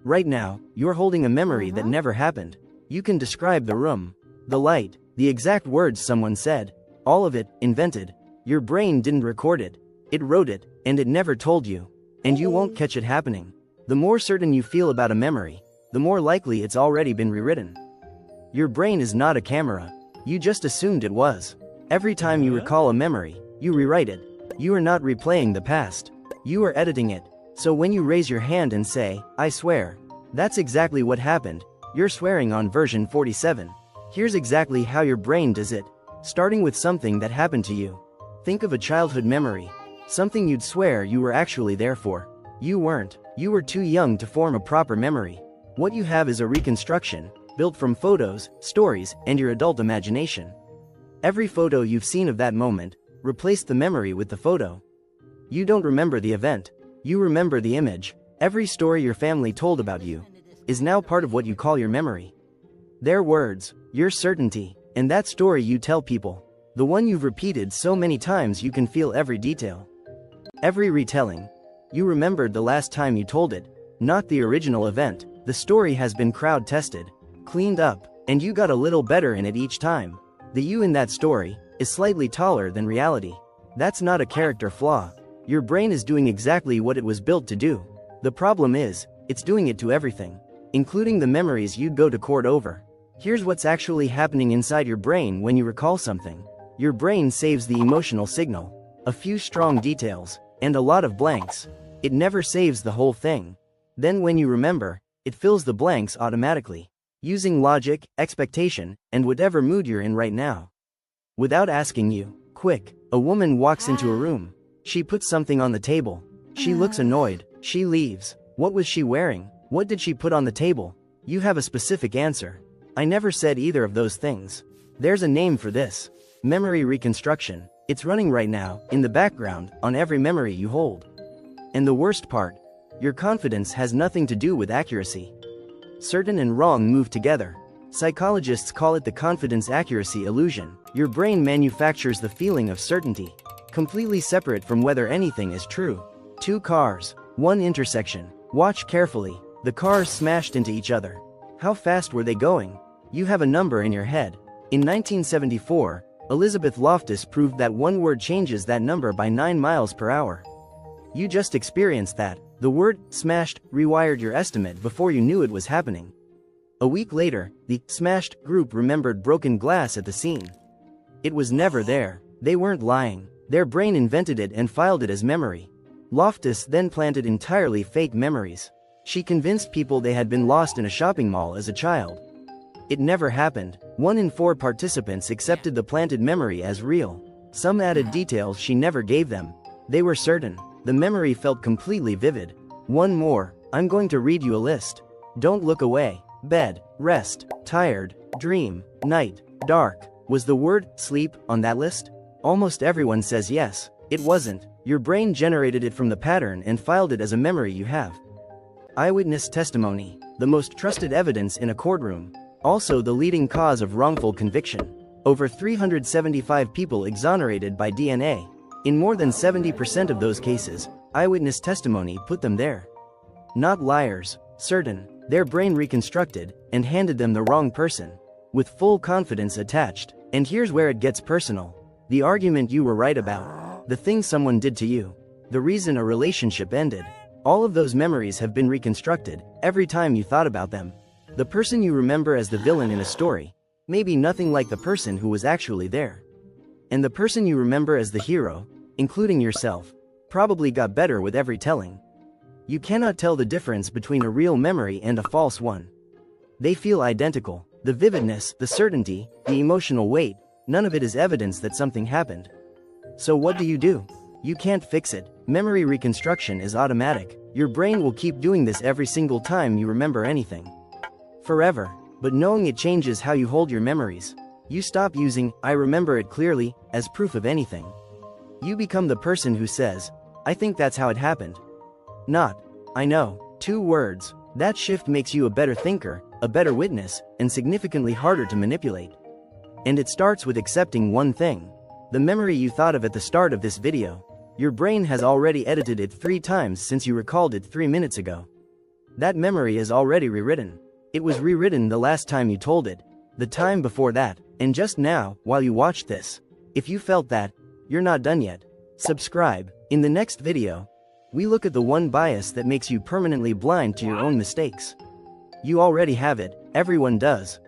Right now, you're holding a memory that never happened. You can describe the room, the light, the exact words someone said, all of it, invented. Your brain didn't record it. It wrote it, and it never told you. And you won't catch it happening. The more certain you feel about a memory, the more likely it's already been rewritten. Your brain is not a camera. You just assumed it was. Every time you recall a memory, you rewrite it. You are not replaying the past. You are editing it. So when you raise your hand and say, "I swear," that's exactly what happened. You're swearing on version 47. Here's exactly how your brain does it. Starting with something that happened to you. Think of a childhood memory. Something you'd swear you were actually there for. You weren't. You were too young to form a proper memory. What you have is a reconstruction, built from photos, stories, and your adult imagination. Every photo you've seen of that moment, replace the memory with the photo. You don't remember the event. You remember the image. Every story your family told about you is now part of what you call your memory. Their words, your certainty, and that story you tell people. The one you've repeated so many times you can feel every detail. Every retelling. You remembered the last time you told it, not the original event. The story has been crowd tested, cleaned up, and you got a little better in it each time. The you in that story is slightly taller than reality. That's not a character flaw. Your brain is doing exactly what it was built to do. The problem is, it's doing it to everything, including the memories you'd go to court over. Here's what's actually happening inside your brain when you recall something. Your brain saves the emotional signal, a few strong details, and a lot of blanks. It never saves the whole thing. Then when you remember, it fills the blanks automatically, using logic, expectation, and whatever mood you're in right now. Without asking you. Quick, a woman walks into a room. She puts something on the table. She looks annoyed. She leaves. What was she wearing? What did she put on the table? You have a specific answer. I never said either of those things. There's a name for this. Memory reconstruction. It's running right now, in the background, on every memory you hold. And the worst part, your confidence has nothing to do with accuracy. Certain and wrong move together. Psychologists call it the confidence accuracy illusion. Your brain manufactures the feeling of certainty, completely separate from whether anything is true. Two cars, one intersection. Watch carefully. The cars smashed into each other. How fast were they going? You have a number in your head. In 1974, Elizabeth Loftus proved that one word changes that number by 9 miles per hour. You just experienced that. The word smashed rewired your estimate before you knew it was happening. A week later, the smashed group remembered broken glass at the scene. It was never there. They weren't lying. Their brain invented it and filed it as memory. Loftus then planted entirely fake memories. She convinced people they had been lost in a shopping mall as a child. It never happened. 1 in 4 participants accepted the planted memory as real. Some added details she never gave them. They were certain. The memory felt completely vivid. One more. I'm going to read you a list. Don't look away. Bed, rest, tired, dream, night, dark. Was the word sleep on that list? Almost everyone says yes. It wasn't. Your brain generated it from the pattern and filed it as a memory you have. Eyewitness testimony, the most trusted evidence in a courtroom. Also the leading cause of wrongful conviction. Over 375 people exonerated by DNA. In more than 70% of those cases, eyewitness testimony put them there. Not liars, certain. Their brain reconstructed and handed them the wrong person, with full confidence attached. And here's where it gets personal. The argument you were right about. The thing someone did to you. The reason a relationship ended. All of those memories have been reconstructed every time you thought about them. The person you remember as the villain in a story may be nothing like the person who was actually there. And the person you remember as the hero, including yourself, probably got better with every telling. You cannot tell the difference between a real memory and a false one. They feel identical. The vividness, the certainty, the emotional weight, none of it is evidence that something happened. So what do? You can't fix it. Memory reconstruction is automatic. Your brain will keep doing this every single time you remember anything. Forever. But knowing it changes how you hold your memories. You stop using, "I remember it clearly," as proof of anything. You become the person who says, "I think that's how it happened." Not, "I know." 2 words. That shift makes you a better thinker, a better witness, and significantly harder to manipulate. And it starts with accepting one thing. The memory you thought of at the start of this video. Your brain has already edited it 3 times since you recalled it 3 minutes ago. That memory is already rewritten. It was rewritten the last time you told it, the time before that, and just now, while you watched this. If you felt that, you're not done yet. Subscribe. In the next video, we look at the one bias that makes you permanently blind to your own mistakes. You already have it, everyone does.